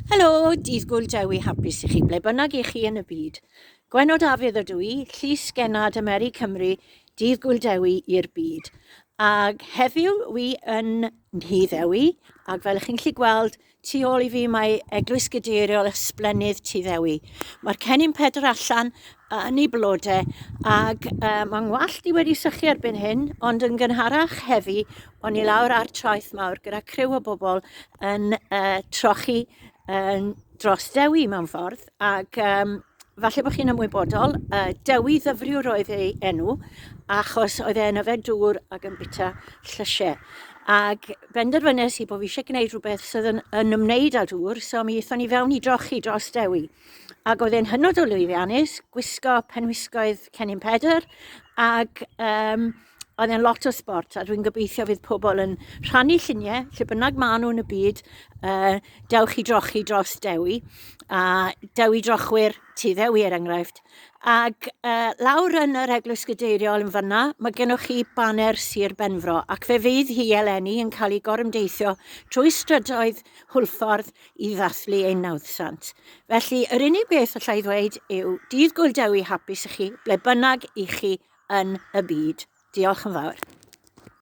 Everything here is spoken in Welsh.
Helo, dydd Gwyl Dewi hapus i chi, ble bynnag i chi yn y byd. Gwenno Dafydd ydw i, Llysgenhad Americymru, dydd Gwyl Dewi i'r byd. Ac heddiw wi yn Dewi, ac fel chi'n gallu gweld, tu ôl i fi mae eglwys gadeiriol ysblennydd Dewi. Mae'r cennin Pedr allan yn ei blodau, ac mae'n wallt i wedi sychu erbyn hyn, ond yn gynharach heddi, o'n i lawr ar traeth mawr gyda criw o bobl yn trochi dros Dewi mewn ffordd, ac falle bod chi'n ymwybodol, Dewi ddyfriwr oedd ei enw, achos oedd e'n yfed dŵr ac yn bita llysiau. Ac benderfynnes i bod fi eisiau gwneud rhywbeth sydd yn ymwneud â dŵr, so mi eithon ni fewn i drochi dros Dewi. Ac oedd e'n hynod o lwyddiannus, gwisgo penwisgoedd Cennin Pedr, ac oedd e'n lot o sport, a dwi'n gobeithio fydd pobl yn rhannu lluniau, lle bynnag maen nhw yn y byd, dewch i drochi dros Dewi, a Dewi drochwyr Dewi enghraifft. Ac lawr yn yr eglwys gadeiriol yn fyna, mae gennych chi baner Sir Benfro, ac fe fydd hi eleni yn cael ei gorymdeithio trwy strydoedd hwlffordd i ddathlu ein nawddant. Felly, yr unig beth allai ddweud yw dydd Gwyl Dewi hapus i chi, ble bynnag i chi yn y byd. Diolch yn fawr.